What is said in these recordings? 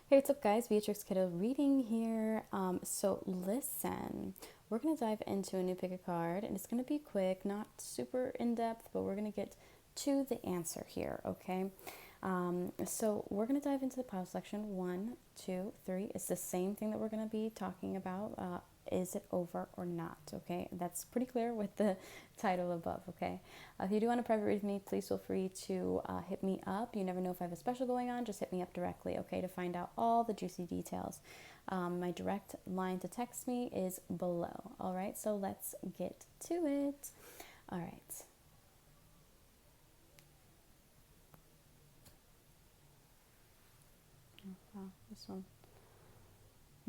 Hey, what's up, guys? Beatrix Kiddo Reading here. So listen, we're gonna dive into a new pick a card, and it's gonna be quick, not super in depth, but we're gonna get to the answer here. Okay. So we're gonna dive into the pile selection. 1, 2, 3. It's the same thing that we're gonna be talking about. Is it over or not? Okay, that's pretty clear with the title above. Okay, if you do want to private read with me, please feel free to hit me up. You never know if I have a special going on, just hit me up directly, okay, to find out all the juicy details. My direct line to text me is below. All right, so let's get to it. All right. Oh, this one.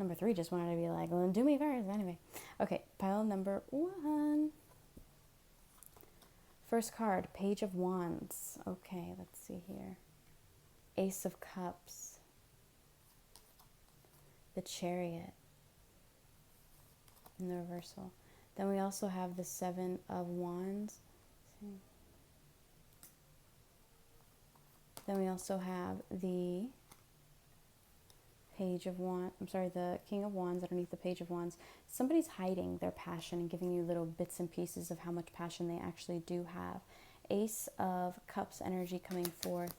Number 3 just wanted to be like, well, do me first. Anyway. Okay, pile number 1. First card, Page of Wands. Okay, let's see here. Ace of Cups. The Chariot in the reversal. Then we also have the 7 of Wands. Then we also have the the King of Wands underneath the Page of Wands. Somebody's hiding their passion and giving you little bits and pieces of how much passion they actually do have. Ace of Cups energy coming forth.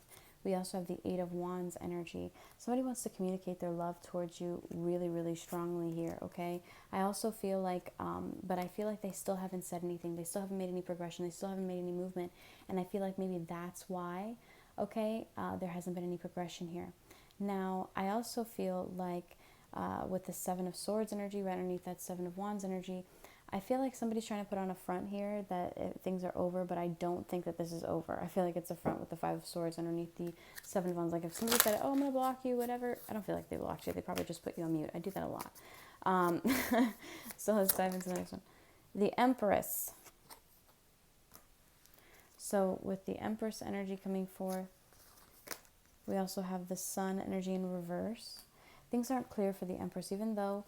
We also have the 8 of Wands energy. Somebody wants to communicate their love towards you really, really strongly here, okay? I also feel like, but I feel like they still haven't said anything. They still haven't made any progression. They still haven't made any movement. And I feel like maybe that's why, okay, there hasn't been any progression here. Now, I also feel like with the 7 of Swords energy right underneath that 7 of Wands energy, I feel like somebody's trying to put on a front here that things are over, but I don't think that this is over. I feel like it's a front with the 5 of Swords underneath the 7 of Wands. Like if somebody said, oh, I'm going to block you, whatever, I don't feel like they blocked you. They probably just put you on mute. I do that a lot. So let's dive into the next one. The Empress. So with the Empress energy coming forth, we also have the Sun energy in reverse. Things aren't clear for the Empress, even though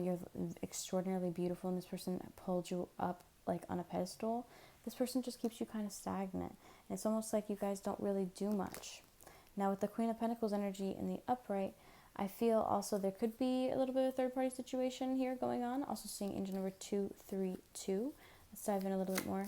you're extraordinarily beautiful and this person pulled you up like on a pedestal. This person just keeps you kind of stagnant. And it's almost like you guys don't really do much. Now with the Queen of Pentacles energy in the upright, I feel also there could be a little bit of a third party situation here going on. Also seeing angel number 232. Let's dive in a little bit more.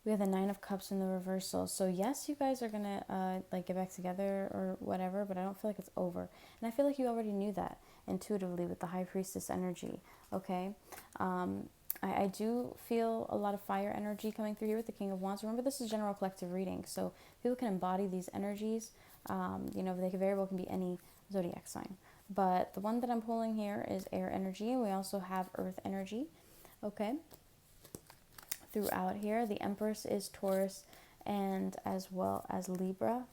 We have the 9 of Cups in the reversal. So yes, you guys are going to like get back together or whatever, but I don't feel like it's over. And I feel like you already knew that intuitively with the High Priestess energy, okay? I do feel a lot of fire energy coming through here with the King of Wands. Remember, this is general collective reading, so people can embody these energies. You know, they could very well can be any zodiac sign. But the one that I'm pulling here is air energy, and we also have earth energy, okay? Throughout here, the Empress is Taurus and as well as Libra.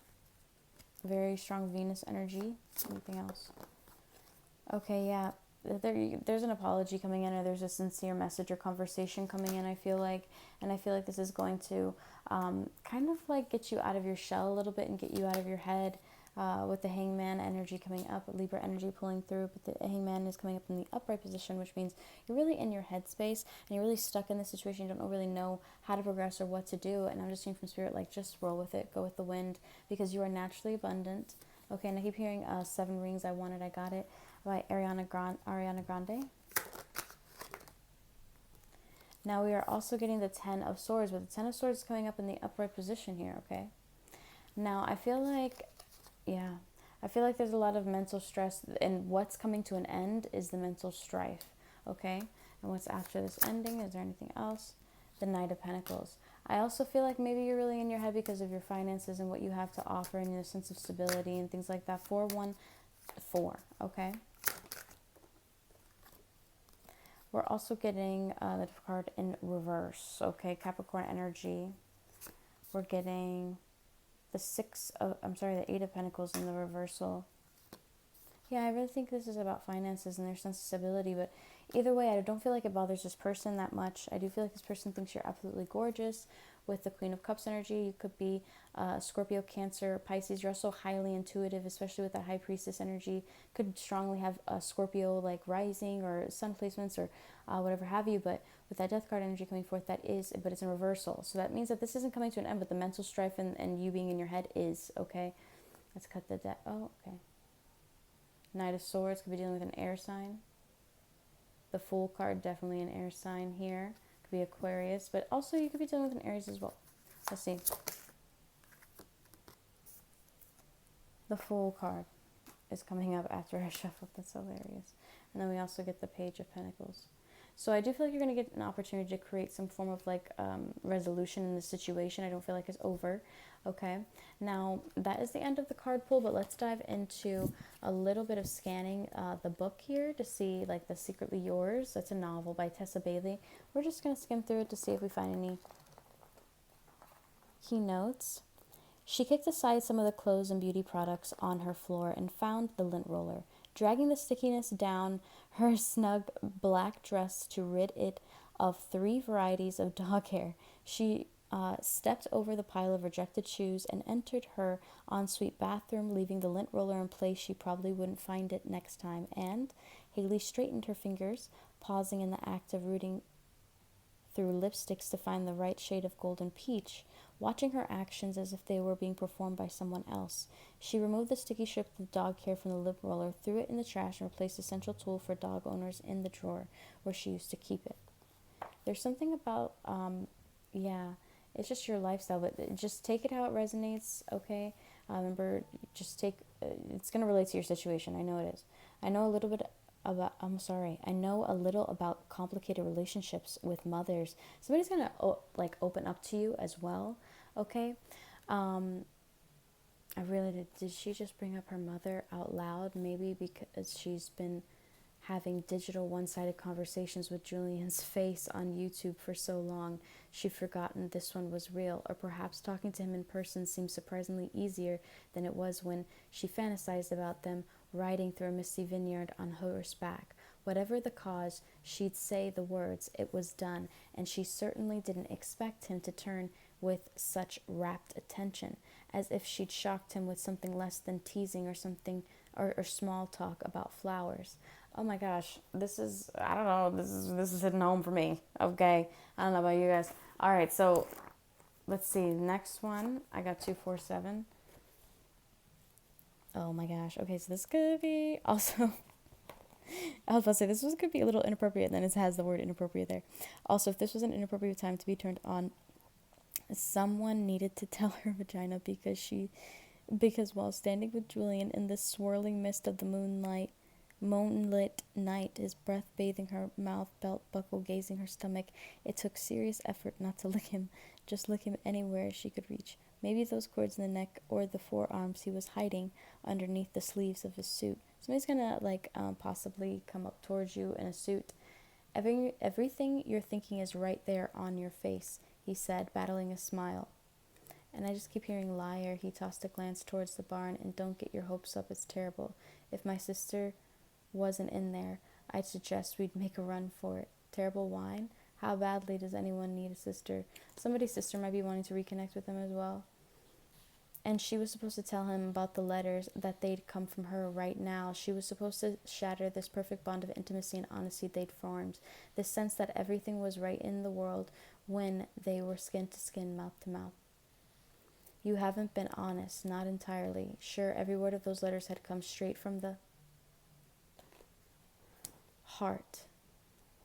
Very strong Venus energy. Anything else? Okay, yeah. There's an apology coming in, or there's a sincere message or conversation coming in, I feel like. And I feel like this is going to kind of like get you out of your shell a little bit and get you out of your head. With the Hangman energy coming up, Libra energy pulling through, but the Hangman is coming up in the upright position, which means you're really in your headspace and you're really stuck in this situation. You don't really know how to progress or what to do. And I'm just seeing from Spirit, like, just roll with it, go with the wind, because you are naturally abundant. Okay, and I keep hearing 7 Rings, I Want It, I Got It by Ariana Grande. Now we are also getting the 10 of Swords, but the 10 of Swords is coming up in the upright position here, okay? Now I feel like, yeah, I feel like there's a lot of mental stress, and what's coming to an end is the mental strife, okay? And what's after this ending? Is there anything else? The Knight of Pentacles. I also feel like maybe you're really in your head because of your finances and what you have to offer and your sense of stability and things like that. 414, okay? We're also getting the card in reverse, okay? Capricorn energy. We're getting the 8 of Pentacles in the reversal. Yeah, I really think this is about finances and their sense of stability, but either way, I don't feel like it bothers this person that much. I do feel like this person thinks you're absolutely gorgeous. With the Queen of Cups energy, you could be Scorpio, Cancer, Pisces. You're also highly intuitive, especially with that High Priestess energy. Could strongly have a Scorpio like rising or sun placements or whatever have you, but with that death card energy coming forth, that is, but it's in reversal. So that means that this isn't coming to an end, but the mental strife and you being in your head is, okay? Let's cut the death. Oh, okay. Knight of Swords could be dealing with an air sign. The Fool card, definitely an air sign here. Could be Aquarius, but also you could be dealing with an Aries as well. Let's see. The Fool card is coming up after I shuffled. That's hilarious. And then we also get the Page of Pentacles. So I do feel like you're going to get an opportunity to create some form of like resolution in the situation. I don't feel like it's over. Okay. Now that is the end of the card pull, but let's dive into a little bit of scanning the book here to see like The Secretly Yours. That's a novel by Tessa Bailey. We're just going to skim through it to see if we find any key notes. She kicked aside some of the clothes and beauty products on her floor and found the lint roller. Dragging the stickiness down her snug black dress to rid it of 3 varieties of dog hair, she stepped over the pile of rejected shoes and entered her ensuite bathroom, leaving the lint roller in place. She probably wouldn't find it next time. And Haley straightened her fingers, pausing in the act of rooting through lipsticks to find the right shade of golden peach, watching her actions as if they were being performed by someone else. She removed the sticky strip of dog hair from the lip roller, threw it in the trash, and replaced the central tool for dog owners in the drawer where she used to keep it. There's something about, yeah, it's just your lifestyle, but just take it how it resonates, okay? Remember, just take, it's going to relate to your situation. I know it is. I know a little about complicated relationships with mothers. Somebody's going to like open up to you as well, okay? I really did she just bring up her mother out loud? Maybe because she's been having digital one-sided conversations with Julian's face on YouTube for so long, she'd forgotten this one was real. Or perhaps talking to him in person seemed surprisingly easier than it was when she fantasized about them riding through a misty vineyard on horseback. Whatever the cause, she'd say the words, it was done, and she certainly didn't expect him to turn with such rapt attention, as if she'd shocked him with something less than teasing or something or small talk about flowers. Oh my gosh, this is, I don't know, this is hitting home for me. Okay, I don't know about you guys. All right, so let's see. Next one, I got 247. Oh my gosh. Okay, so this could be also, I was about to say, this could be a little inappropriate, and then it has the word inappropriate there. Also, if this was an inappropriate time to be turned on, someone needed to tell her vagina because while standing with Julian in the swirling mist of the moonlit night, his breath bathing her mouth, belt buckle gazing her stomach, it took serious effort not to lick him, just lick him anywhere she could reach. Maybe those cords in the neck or the forearms he was hiding underneath the sleeves of his suit. Somebody's gonna possibly come up towards you in a suit. Everything you're thinking is right there on your face, he said, battling a smile. And I just keep hearing liar. He tossed a glance towards the barn. And don't get your hopes up, it's terrible. If my sister wasn't in there, I'd suggest we'd make a run for it. Terrible wine? How badly does anyone need a sister? Somebody's sister might be wanting to reconnect with him as well. And she was supposed to tell him about the letters that they'd come from her right now. She was supposed to shatter this perfect bond of intimacy and honesty they'd formed. This sense that everything was right in the world when they were skin to skin, mouth to mouth. You haven't been honest, not entirely. Sure, every word of those letters had come straight from the heart.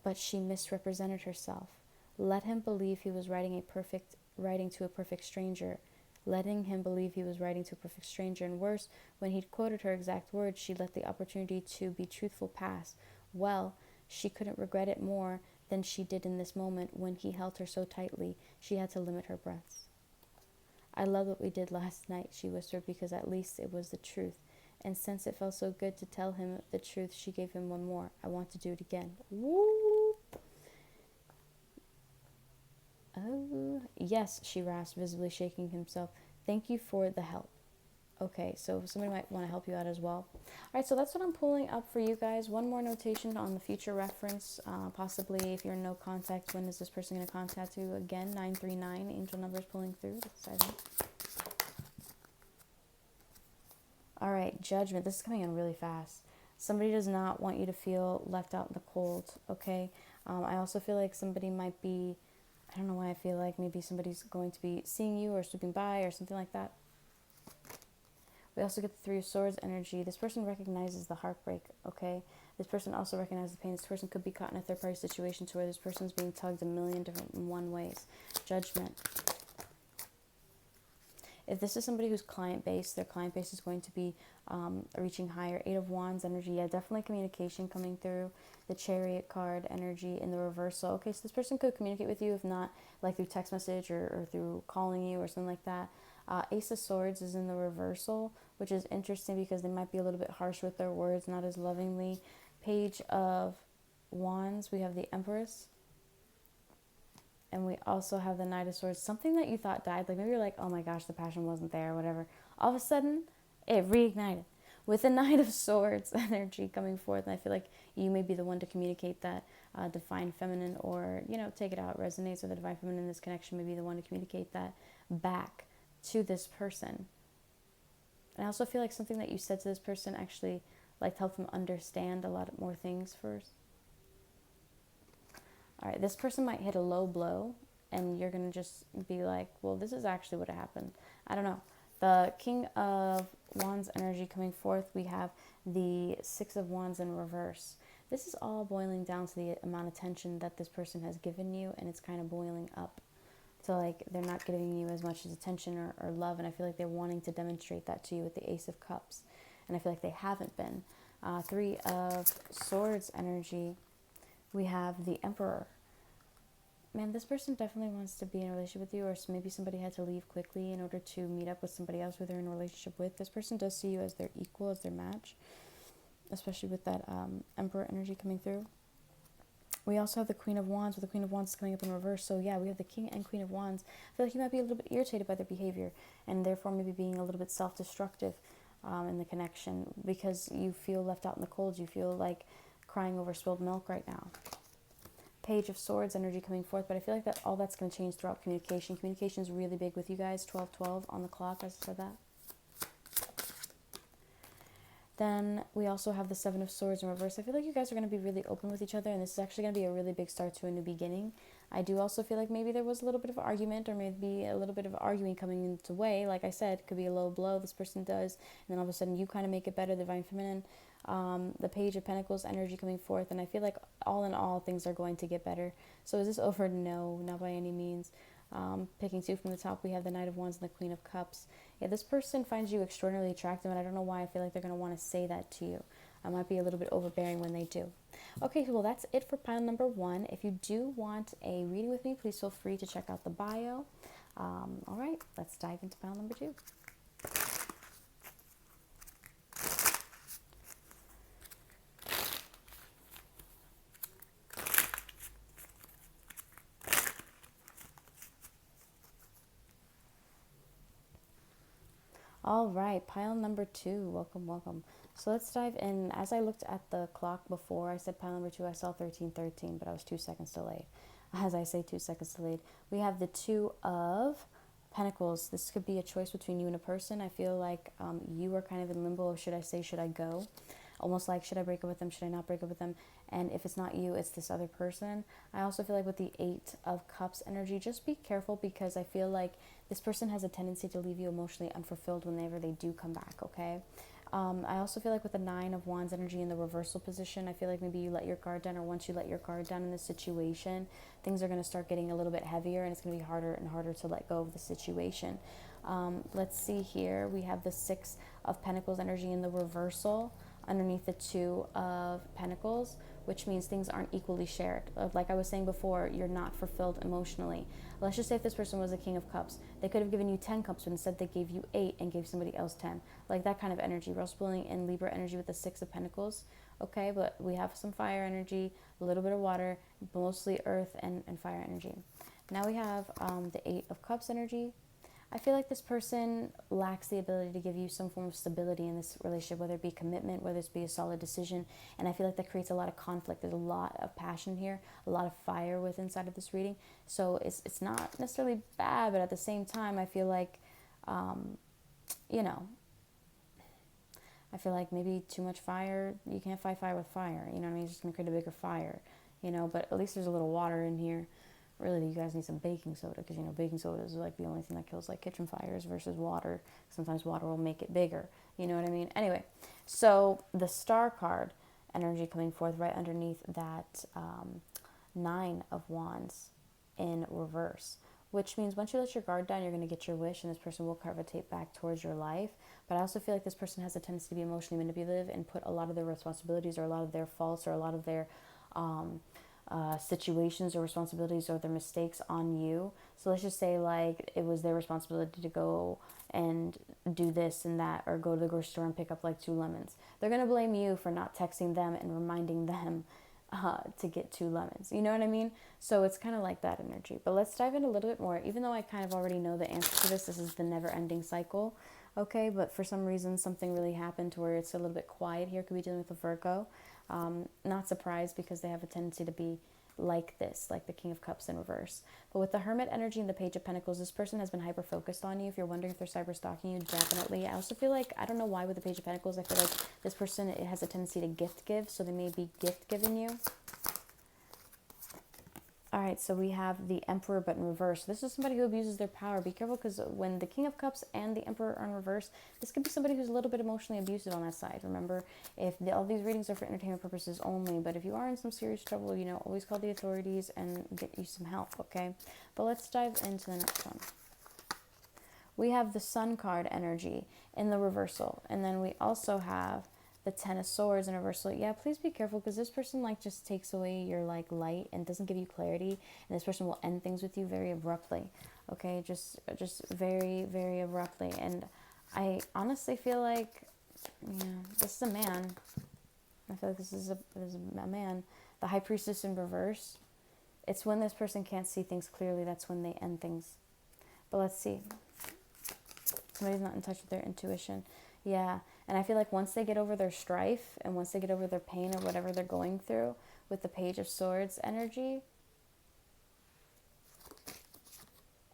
But she misrepresented herself. Let him believe he was writing to a perfect stranger. Letting him believe he was writing to a perfect stranger, and worse, when he'd quoted her exact words, she let the opportunity to be truthful pass. Well, she couldn't regret it more than she did in this moment when he held her so tightly she had to limit her breaths. I love what we did last night, she whispered, because at least it was the truth. And since it felt so good to tell him the truth, she gave him one more. I want to do it again. Whoop! Oh, yes, she rasped, visibly shaking himself. Thank you for the help. Okay, so somebody might want to help you out as well. All right, so that's what I'm pulling up for you guys. One more notation on the future reference. Possibly if you're in no contact, when is this person going to contact you again? 939, angel numbers pulling through. All right, judgment. This is coming in really fast. Somebody does not want you to feel left out in the cold, okay? I also feel like somebody might be, I don't know why I feel like maybe somebody's going to be seeing you or swooping by or something like that. We also get the Three of Swords energy. This person recognizes the heartbreak, okay? This person also recognizes the pain. This person could be caught in a third-party situation to where this person's being tugged a million different ways. Judgment. If this is somebody who's client-based, their client base is going to be reaching higher. Eight of Wands energy. Yeah, definitely communication coming through. The Chariot card energy in the reversal. Okay, so this person could communicate with you, if not like through text message or through calling you or something like that. Ace of Swords is in the reversal, which is interesting because they might be a little bit harsh with their words, not as lovingly. Page of Wands, we have the Empress. And we also have the Knight of Swords. Something that you thought died, like maybe you're like, oh my gosh, the passion wasn't there or whatever. All of a sudden, it reignited. With the Knight of Swords energy coming forth, and I feel like you may be the one to communicate that divine feminine, or, you know, take it out, resonates with the divine feminine in this connection, may be the one to communicate that back to this person. And I also feel like something that you said to this person actually like helped them understand a lot more things first. All right, this person might hit a low blow and you're going to just be like, well, this is actually what happened. I don't know. The King of Wands energy coming forth, we have the Six of Wands in reverse. This is all boiling down to the amount of attention that this person has given you, and it's kind of boiling up. So like they're not giving you as much as attention or love, and I feel like they're wanting to demonstrate that to you with the Ace of Cups, and I feel like they haven't been. Three of Swords energy, we have the Emperor. Man, this person definitely wants to be in a relationship with you, or maybe somebody had to leave quickly in order to meet up with somebody else who they're in a relationship with. This person does see you as their equal, as their match, especially with that Emperor energy coming through. We also have the Queen of Wands, with the Queen of Wands coming up in reverse. So yeah, we have the King and Queen of Wands. I feel like you might be a little bit irritated by their behavior, and therefore maybe being a little bit self-destructive in the connection, because you feel left out in the cold. You feel like crying over spilled milk right now. Page of Swords energy coming forth, but I feel like that all that's going to change throughout communication. Communication is really big with you guys. 12-12 on the clock, as I said that. Then we also have the Seven of Swords in reverse. I feel like you guys are going to be really open with each other, and this is actually going to be a really big start to a new beginning. I do also feel like maybe there was a little bit of argument, or maybe a little bit of arguing coming into way. Like I said, it could be a low blow, this person does, and then all of a sudden you kind of make it better, the Divine Feminine. The Page of Pentacles energy coming forth, and I feel like all in all things are going to get better. So is this over? No, not by any means. Picking two from the top, we have the Knight of Wands and the Queen of Cups. Yeah, this person finds you extraordinarily attractive, and I don't know why I feel like they're going to want to say that to you. I might be a little bit overbearing when they do. Okay, well, that's it for pile number 1. If you do want a reading with me, please feel free to check out the bio. All right, let's dive into pile number 2. All right, pile number 2. Welcome, welcome. So let's dive in. As I looked at the clock before I said pile number 2, I saw 1313, but I was 2 seconds delayed. As I say, 2 seconds delayed. We have the Two of Pentacles. This could be a choice between you and a person. I feel like you are kind of in limbo of should I stay, should I go? Almost like, should I break up with them, should I not break up with them? And if it's not you, it's this other person. I also feel like with the Eight of Cups energy, just be careful, because I feel like this person has a tendency to leave you emotionally unfulfilled whenever they do come back, okay? I also feel like with the Nine of Wands energy in the reversal position, I feel like maybe you let your guard down, or once you let your guard down in this situation, things are going to start getting a little bit heavier, and it's going to be harder and harder to let go of the situation. Let's see here. We have the Six of Pentacles energy in the reversal underneath the Two of Pentacles, which means things aren't equally shared. Like I was saying before, you're not fulfilled emotionally. Let's just say if this person was a King of Cups, they could have given you 10 cups, but instead they gave you 8 and gave somebody else 10. Like that kind of energy. We're also pulling in Libra energy with the Six of Pentacles. Okay, but we have some fire energy, a little bit of water, mostly earth and fire energy. Now we have the Eight of Cups energy. I feel like this person lacks the ability to give you some form of stability in this relationship, whether it be commitment, whether it be a solid decision. And I feel like that creates a lot of conflict. There's a lot of passion here, a lot of fire within inside of this reading. So it's not necessarily bad, but at the same time, I feel like, I I feel like maybe too much fire, you can't fight fire with fire, you know what I mean? It's just going to create a bigger fire, you know, but at least there's a little water in here. Really, you guys need some baking soda, because, you know, baking soda is like the only thing that kills like kitchen fires versus water. Sometimes water will make it bigger, you know what I mean? Anyway, so the star card energy coming forth right underneath that 9 of Wands in reverse, which means once you let your guard down, you're going to get your wish, and this person will gravitate back towards your life. But I also feel like this person has a tendency to be emotionally manipulative and put a lot of their responsibilities or a lot of their faults or a lot of their situations or responsibilities or their mistakes on you. So let's just say like it was their responsibility to go and do this and that, or go to the grocery store and pick up like 2 lemons. They're going to blame you for not texting them and reminding them to get 2 lemons. You know what I mean? So it's kind of like that energy. But let's dive in a little bit more. Even though I kind of already know the answer to this, this is the never-ending cycle. Okay, but for some reason, something really happened to where it's a little bit quiet here. Could be dealing with a Virgo. Not surprised, because they have a tendency to be like this, like the King of Cups in reverse. But with the Hermit energy and the Page of Pentacles, this person has been hyper-focused on you. If you're wondering if they're cyber-stalking you, definitely. I also feel like, I don't know why with the Page of Pentacles, I feel like this person, it has a tendency to gift give, so they may be gift giving you. All right, so we have the Emperor, but in reverse. This is somebody who abuses their power. Be careful, because when the King of Cups and the Emperor are in reverse, this could be somebody who's a little bit emotionally abusive on that side. Remember, all these readings are for entertainment purposes only, but if you are in some serious trouble, you know, always call the authorities and get you some help, okay? But let's dive into the next one. We have the Sun card energy in the reversal, and then we also have the 10 of Swords in reversal. Yeah, please be careful, because this person like just takes away your like light and doesn't give you clarity, and this person will end things with you very abruptly. Okay, just very, very abruptly. And I honestly feel like, yeah, this is a man. I feel like this is a man. The High Priestess in reverse. It's when this person can't see things clearly, that's when they end things. But let's see. Somebody's not in touch with their intuition. Yeah, and I feel like once they get over their strife and once they get over their pain or whatever they're going through with the Page of Swords energy,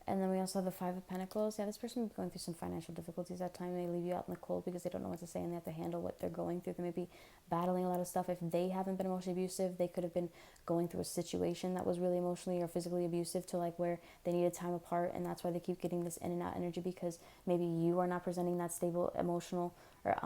and then we also have the 5 of Pentacles. Yeah, this person may be going through some financial difficulties at time. They leave you out in the cold because they don't know what to say and they have to handle what they're going through. They may be battling a lot of stuff. If they haven't been emotionally abusive, they could have been going through a situation that was really emotionally or physically abusive to like where they needed time apart, and that's why they keep getting this in and out energy, because maybe you are not presenting that stable emotional or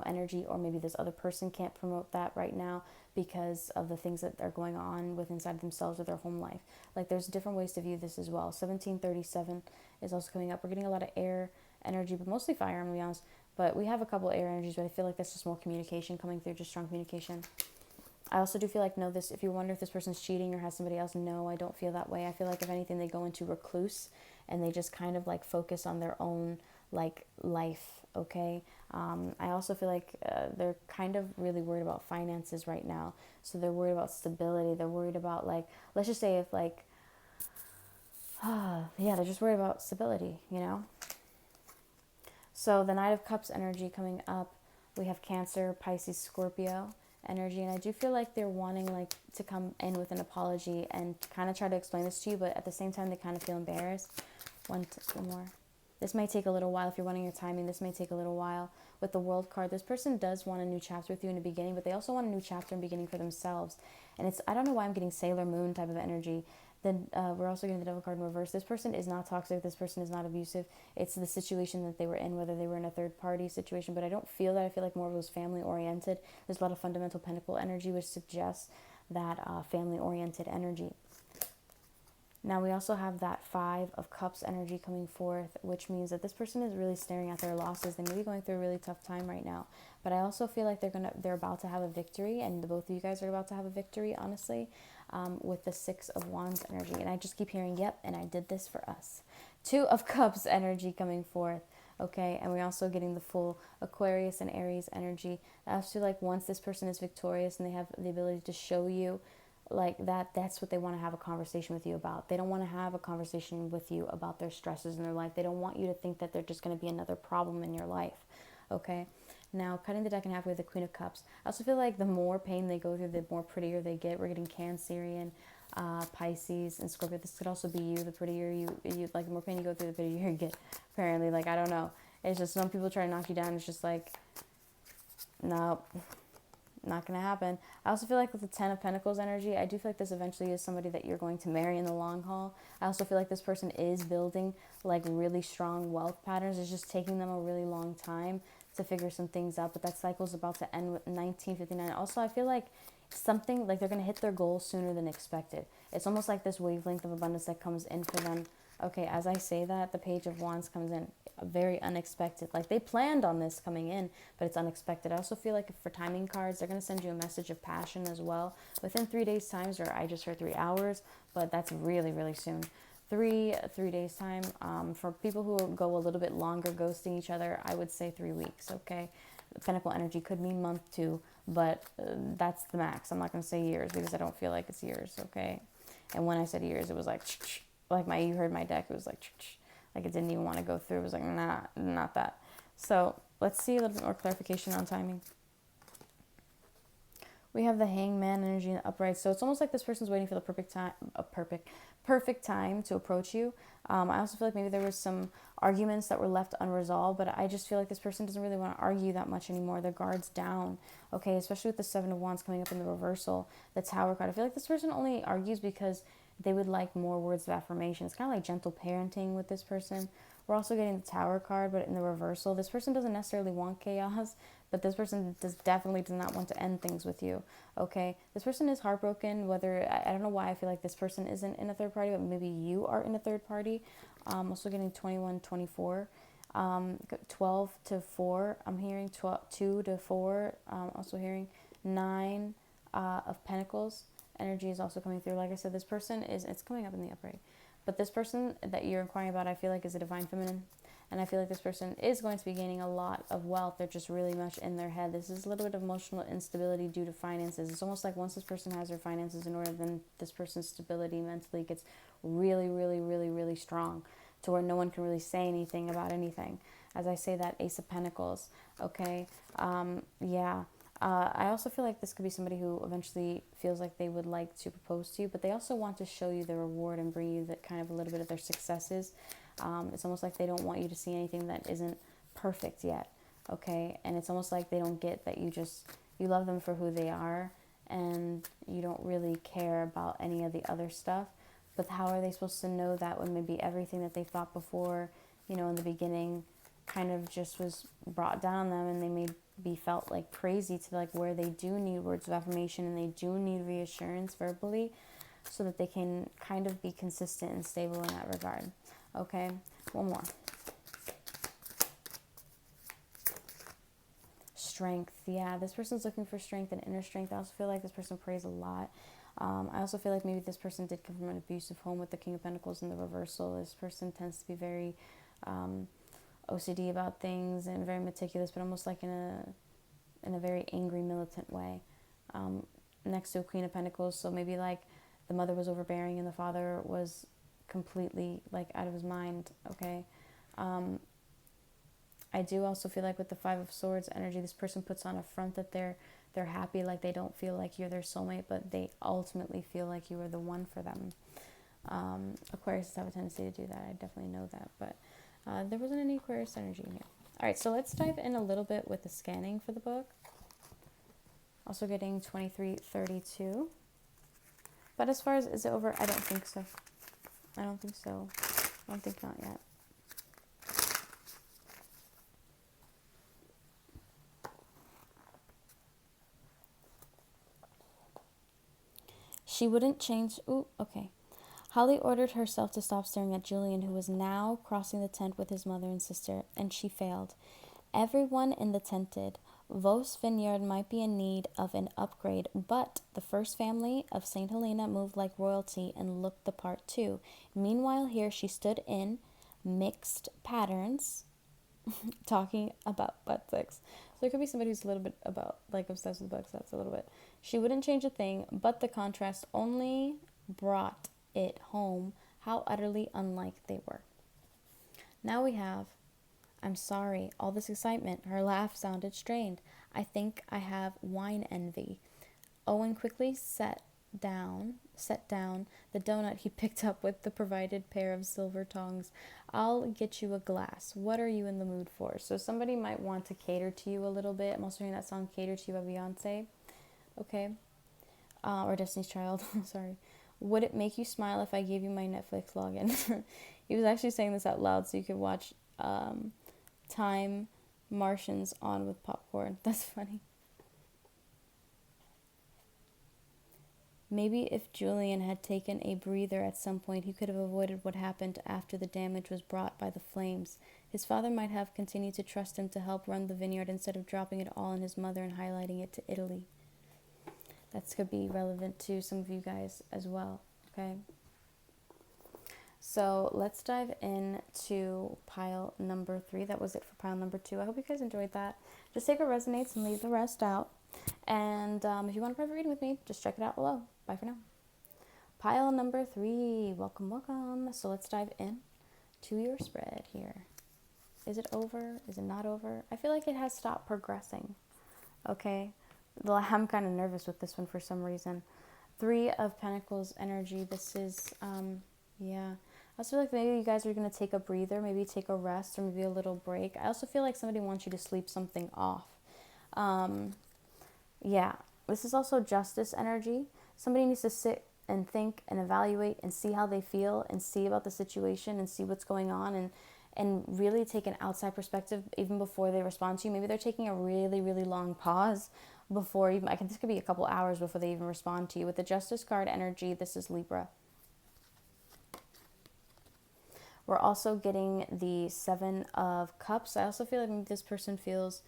energy, or maybe this other person can't promote that right now because of the things that are going on with inside themselves or their home life. Like there's different ways to view this as well. 1737 is also coming up. We're getting a lot of air energy, but mostly fire, I'm gonna be honest. But we have a couple air energies, but I feel like that's just more communication coming through, just strong communication. I also do feel like, no, this, if you wonder if this person's cheating or has somebody else, no, I don't feel that way. I feel like if anything, they go into recluse and they just kind of like focus on their own like life. Okay. I also feel like they're kind of really worried about finances right now. So they're worried about stability. They're worried about like, let's just say if like, yeah, they're just worried about stability, you know? So the Knight of Cups energy coming up, we have Cancer, Pisces, Scorpio energy. And I do feel like they're wanting like to come in with an apology and kind of try to explain this to you, but at the same time, they kind of feel embarrassed. One more. This may take a little while. If you're wanting your timing, this may take a little while. With the World card, this person does want a new chapter with you in the beginning, but they also want a new chapter and beginning for themselves. And it's, I don't know why I'm getting Sailor Moon type of energy. Then we're also getting the Devil card in reverse. This person is not toxic. This person is not abusive. It's the situation that they were in, whether they were in a third party situation. But I don't feel that. I feel like more of it was family oriented. There's a lot of fundamental pentacle energy, which suggests that family oriented energy. Now we also have that 5 of Cups energy coming forth, which means that this person is really staring at their losses. They may be going through a really tough time right now, but I also feel like they're about to have a victory, and the both of you guys are about to have a victory, honestly, with the 6 of Wands energy. And I just keep hearing, yep, and I did this for us. 2 of Cups energy coming forth. Okay, and we're also getting the full Aquarius and Aries energy. I feel like once this person is victorious and they have the ability to show you like that's what they want to have a conversation with you about. They don't want to have a conversation with you about their stresses in their life. They don't want you to think that they're just going to be another problem in your life. Okay, now cutting the deck in half with the Queen of Cups. I also feel like the more pain they go through, the more prettier they get. We're getting Cancerian, Pisces, and Scorpio. This could also be you. The prettier you like, the more pain you go through, the prettier you get. Apparently, like, I don't know. It's just some people try to knock you down. It's just like, no, not going to happen. I also feel like with the Ten of Pentacles energy, I do feel like this eventually is somebody that you're going to marry in the long haul. I also feel like this person is building like really strong wealth patterns. It's just taking them a really long time to figure some things out, but that cycle is about to end with 1959. Also, I feel like something like they're going to hit their goals sooner than expected. It's almost like this wavelength of abundance that comes in for them. Okay, as I say that, the Page of Wands comes in very unexpected. Like they planned on this coming in, but it's unexpected. I also feel like for timing cards, they're going to send you a message of passion as well within 3 days times, or I just heard 3 hours, but that's really, really soon. Three days time. For people who go a little bit longer ghosting each other, I would say 3 weeks. Okay, Pentacle energy could mean month 2, but that's the max. I'm not going to say years because I don't feel like it's years. Okay, and when I said years, it was like you heard my deck, it was like it didn't even want to go through. It was like, nah, not that. So let's see a little bit more clarification on timing. We have the Hangman energy in the upright. So it's almost like this person's waiting for the perfect time to approach you. I also feel like maybe there was some arguments that were left unresolved, but I just feel like this person doesn't really want to argue that much anymore. Their guard's down, okay, especially with the Seven of Wands coming up in the reversal, the Tower card. I feel like this person only argues because they would like more words of affirmation. It's kind of like gentle parenting with this person. We're also getting the Tower card, but in the reversal, this person doesn't necessarily want chaos, but this person definitely does not want to end things with you, okay? This person is heartbroken, whether, I don't know why I feel like this person isn't in a third party, but maybe you are in a third party. Also getting 21, 24, 12 to 4. I'm hearing 2 to 4. Also hearing 9 of Pentacles. Energy is also coming through. Like I said, this person it's coming up in the upright. But this person that you're inquiring about, I feel like is a divine feminine. And I feel like this person is going to be gaining a lot of wealth. They're just really much in their head. This is a little bit of emotional instability due to finances. It's almost like once this person has their finances in order, then this person's stability mentally gets really, really, really, really strong to where no one can really say anything about anything. As I say that, Ace of Pentacles, okay? Yeah. I also feel like this could be somebody who eventually feels like they would like to propose to you, but they also want to show you the reward and bring you that kind of a little bit of their successes. It's almost like they don't want you to see anything that isn't perfect yet, okay? And it's almost like they don't get that you love them for who they are and you don't really care about any of the other stuff. But how are they supposed to know that when maybe everything that they thought before, in the beginning kind of just was brought down on them, and they may be felt like crazy to like where they do need words of affirmation and they do need reassurance verbally so that they can kind of be consistent and stable in that regard. Okay, one more. Strength. Yeah, this person's looking for strength and inner strength. I also feel like this person prays a lot. I also feel like maybe this person did come from an abusive home with the King of Pentacles in the reversal. This person tends to be very OCD about things and very meticulous, but almost like in a very angry, militant way. Next to a Queen of Pentacles, so maybe like the mother was overbearing and the father was completely like out of his mind, okay? I do also feel like with the Five of Swords energy, this person puts on a front that they're happy, like they don't feel like you're their soulmate, but they ultimately feel like you are the one for them. Aquarius have a tendency to do that. I definitely know that, but there wasn't any Aquarius energy in here. All right, so let's dive in a little bit with the scanning for the book. Also getting 2332. But as far as is it over, I don't think so. I don't think so. I don't think not yet. She wouldn't change. Ooh, okay. Holly ordered herself to stop staring at Julian, who was now crossing the tent with his mother and sister, and she failed. Everyone in the tent did. Vos Vineyard might be in need of an upgrade, but the first family of St. Helena moved like royalty and looked the part too. Meanwhile, here she stood in mixed patterns, talking about butt sex. So it could be somebody who's a little bit about, like, obsessed with butt sex a little bit. She wouldn't change a thing, but the contrast only brought it home how utterly unlike they were. Now we have, I'm sorry, all this excitement. Her laugh sounded strained. I think I have wine envy. Owen quickly sat down set down the donut he picked up with the provided pair of silver tongs. I'll get you a glass. What are you in the mood for? So somebody might want to cater to you a little bit. I'm also hearing that song Cater to You by Beyonce. Okay. Or Destiny's Child. Sorry. Would it make you smile if I gave you my Netflix login? He was actually saying this out loud so you could watch Time Martians on with popcorn. That's funny. Maybe if Julian had taken a breather at some point, he could have avoided what happened after the damage was brought by the flames. His father might have continued to trust him to help run the vineyard instead of dropping it all on his mother and highlighting it to Italy. That could be relevant to some of you guys as well, okay? So let's dive into pile number 3. That was it for pile number 2. I hope you guys enjoyed that. Just take what resonates and leave the rest out. And if you want a private reading with me, just check it out below. Bye for now. Pile number 3. Welcome, welcome. So let's dive in to your spread here. Is it over? Is it not over? I feel like it has stopped progressing. Okay. I'm kind of nervous with this one for some reason. 3 of Pentacles energy. This is, yeah. I also feel like maybe you guys are going to take a breather, maybe take a rest, or maybe a little break. I also feel like somebody wants you to sleep something off. Yeah. This is also justice energy. Somebody needs to sit and think and evaluate and see how they feel and see about the situation and see what's going on and really take an outside perspective even before they respond to you. Maybe they're taking a really, really long pause before even, this could be a couple hours before they even respond to you. With the Justice card energy, this is Libra. We're also getting the 7 of Cups. I also feel like maybe this person feels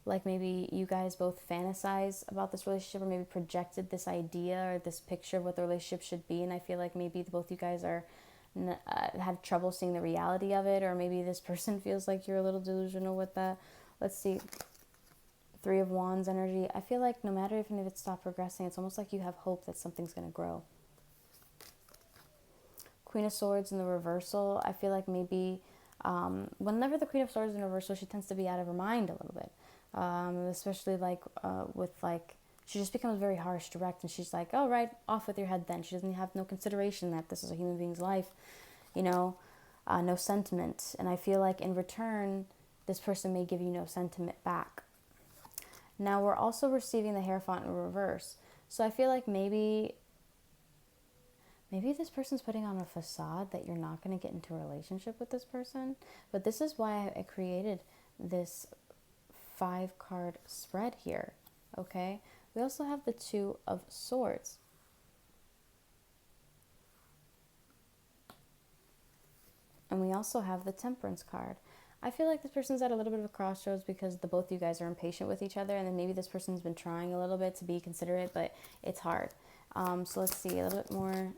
like maybe you guys both fantasize about this relationship or maybe projected this idea or this picture of what the relationship should be. And I feel like maybe both you guys are have trouble seeing the reality of it, or maybe this person feels like you're a little delusional with that. Let's see. 3 of Wands energy. I feel like no matter if it's stopped progressing, it's almost like you have hope that something's going to grow. Queen of Swords in the reversal. I feel like maybe whenever the Queen of Swords is in reversal, she tends to be out of her mind a little bit. Especially with she just becomes very harsh, direct, and she's like, oh, right, off with your head then. She doesn't have no consideration that this is a human being's life, no sentiment. And I feel like in return, this person may give you no sentiment back. Now, we're also receiving the Hierophant in reverse. So I feel like maybe this person's putting on a facade that you're not going to get into a relationship with this person. But this is why I created this 5-card spread here, okay? We also have the 2 of Swords. And we also have the Temperance card. I feel like this person's at a little bit of a crossroads because the both of you guys are impatient with each other, and then maybe this person's been trying a little bit to be considerate, but it's hard. So let's see, a little bit more.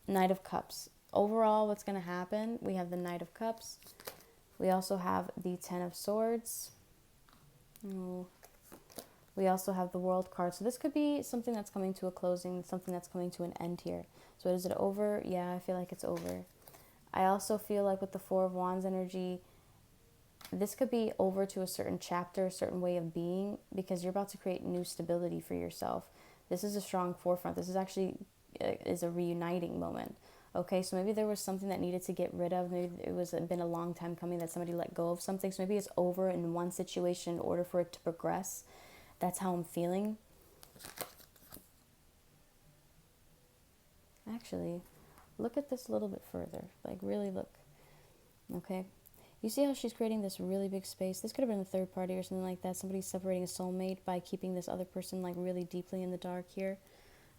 Knight of Cups. Overall, what's going to happen? We have the Knight of Cups. We also have the 10 of Swords. We also have the World card. So this could be something that's coming to a closing, something that's coming to an end here. So is it over? Yeah, I feel like it's over. I also feel like with the 4 of Wands energy, this could be over to a certain chapter, a certain way of being, because you're about to create new stability for yourself. This is a strong forefront. This is actually is a reuniting moment. Okay, so maybe there was something that needed to get rid of. Maybe it was been a long time coming that somebody let go of something. So maybe it's over in one situation in order for it to progress. That's how I'm feeling. Actually, look at this a little bit further. Like, really look. Okay. You see how she's creating this really big space? This could have been a third party or something like that. Somebody's separating a soulmate by keeping this other person like really deeply in the dark here.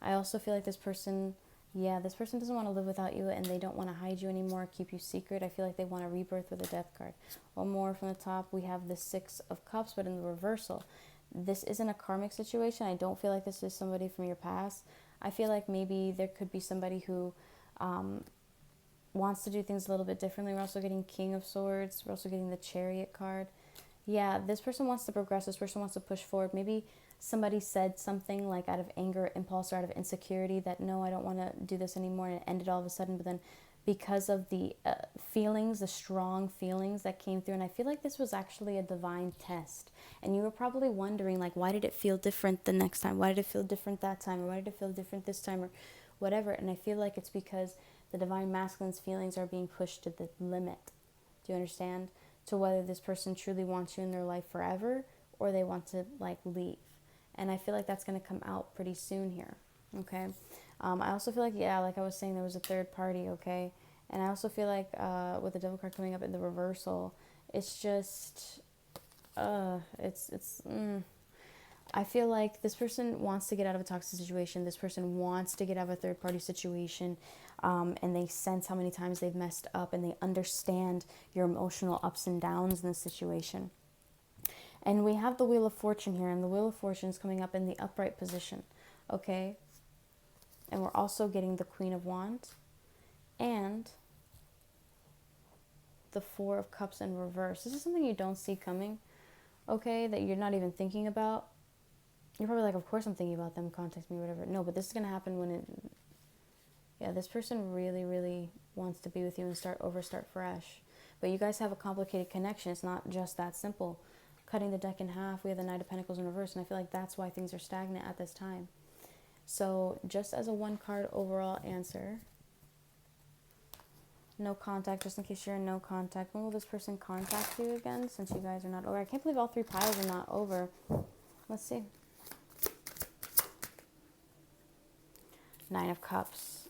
I also feel like this person doesn't want to live without you, and they don't want to hide you anymore, keep you secret. I feel like they want a rebirth with a Death card. One more from the top, we have the 6 of Cups, but in the reversal. This isn't a karmic situation. I don't feel like this is somebody from your past. I feel like maybe there could be somebody who wants to do things a little bit differently. We're also getting King of Swords. We're also getting the Chariot card. Yeah, this person wants to progress. This person wants to push forward. Maybe somebody said something like out of anger, impulse, or out of insecurity that, no, I don't want to do this anymore, and it ended all of a sudden. But then because of the feelings, the strong feelings that came through, and I feel like this was actually a divine test. And you were probably wondering, like, why did it feel different the next time? Why did it feel different that time? Or why did it feel different this time? Or whatever. And I feel like it's because the divine masculine's feelings are being pushed to the limit. Do you understand? To whether this person truly wants you in their life forever or they want to like leave. And I feel like that's going to come out pretty soon here. Okay. I also feel like, yeah, like I was saying, there was a third party. Okay. And I also feel like with the devil card coming up in the reversal, it's just, I feel like this person wants to get out of a toxic situation. This person wants to get out of a third-party situation, and they sense how many times they've messed up, and they understand your emotional ups and downs in the situation. And we have the Wheel of Fortune here, and the Wheel of Fortune is coming up in the upright position, okay? And we're also getting the Queen of Wands and the Four of Cups in reverse. This is something you don't see coming, okay, that you're not even thinking about. You're probably like, of course I'm thinking about them, contact me, whatever. No, but this is going to happen when this person really, really wants to be with you and start fresh. But you guys have a complicated connection. It's not just that simple. Cutting the deck in half, we have the Knight of Pentacles in reverse, and I feel like that's why things are stagnant at this time. So just as a one card overall answer, no contact, just in case you're in no contact. When will this person contact you again, since you guys are not over? I can't believe all three piles are not over. Let's see. Nine of Cups.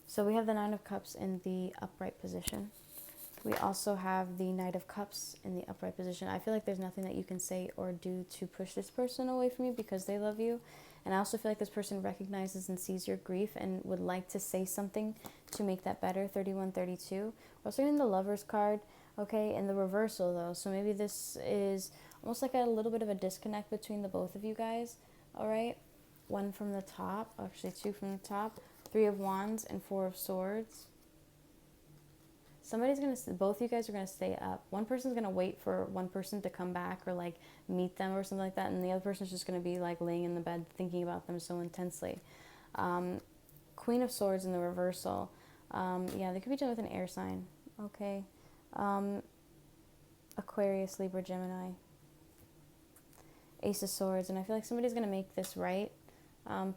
So we have the Nine of Cups in the upright position. We also have the Knight of Cups in the upright position. I feel like there's nothing that you can say or do to push this person away from you because they love you. And I also feel like this person recognizes and sees your grief and would like to say something to make that better. 3132. We're also getting the Lover's card, okay, in the reversal though. So maybe this is almost like a little bit of a disconnect between the both of you guys, all right? One from the top, actually two from the top, Three of Wands and Four of Swords. Both of you guys are going to stay up. One person's going to wait for one person to come back or like meet them or something like that. And the other person's just going to be like laying in the bed thinking about them so intensely. Queen of Swords in the reversal. Yeah, they could be dealing with an air sign. Okay. Aquarius, Libra, Gemini. Ace of Swords. And I feel like somebody's going to make this right.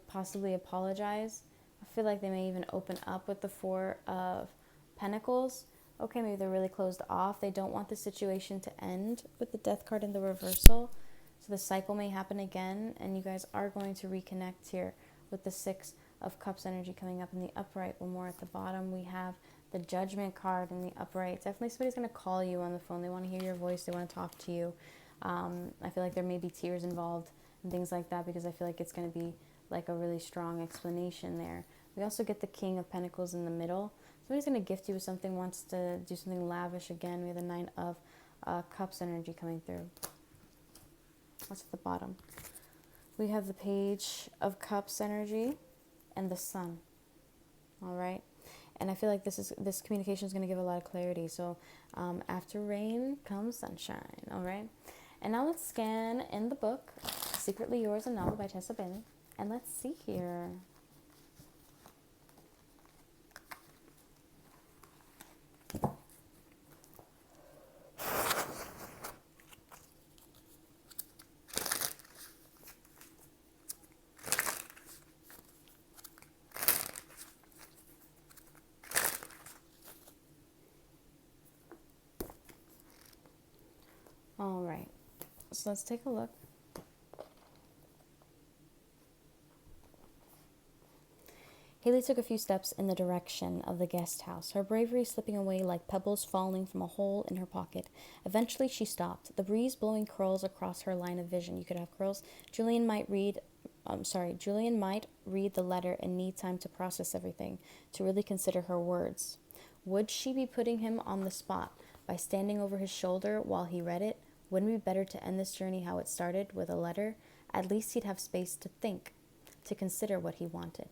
Possibly apologize. I feel like they may even open up with the Four of Pentacles. Okay, maybe they're really closed off. They don't want the situation to end with the Death card in the reversal. So the cycle may happen again, and you guys are going to reconnect here with the Six of Cups energy coming up in the upright. One more at the bottom. We have the Judgment card in the upright. Definitely somebody's going to call you on the phone. They want to hear your voice. They want to talk to you. I feel like there may be tears involved and things like that because I feel like it's going to be like a really strong explanation there. We also get the King of Pentacles in the middle. Somebody's going to gift you with something, wants to do something lavish again. We have the Nine of Cups energy coming through. What's at the bottom? We have the Page of Cups energy and the Sun. All right. And I feel like this communication is going to give a lot of clarity. So after rain comes sunshine. All right. And now let's scan in the book, Secretly Yours, a novel by Tessa Bailey. And let's see here. All right, so let's take a look. Haley took a few steps in the direction of the guest house, her bravery slipping away like pebbles falling from a hole in her pocket. Eventually she stopped, the breeze blowing curls across her line of vision. You could have curls. Julian might read the letter and need time to process everything, to really consider her words. Would she be putting him on the spot by standing over his shoulder while he read it? Wouldn't it be better to end this journey how it started, with a letter? At least he'd have space to think, to consider what he wanted.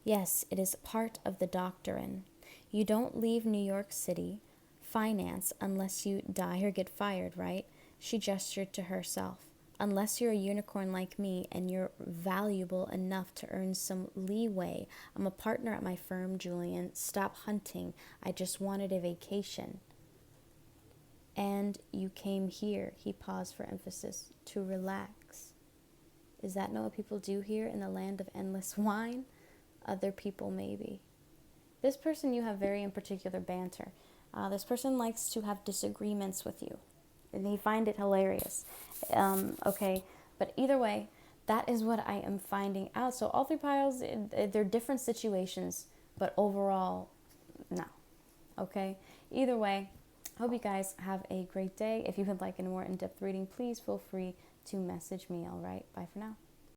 Yes, it is part of the doctrine. You don't leave New York City finance unless you die or get fired, right? She gestured to herself. Unless you're a unicorn like me and you're valuable enough to earn some leeway. I'm a partner at my firm, Julian. Stop hunting. I just wanted a vacation. And you came here, he paused for emphasis, to relax. Is that not what people do here in the land of endless wine? Other people maybe. This person, you have very in particular banter. This person likes to have disagreements with you, and they find it hilarious. Okay, but either way, that is what I am finding out. So all three piles, they're different situations, but overall, no. Okay, either way, hope you guys have a great day. If you would like a more in-depth reading, please feel free to message me. All right, bye for now.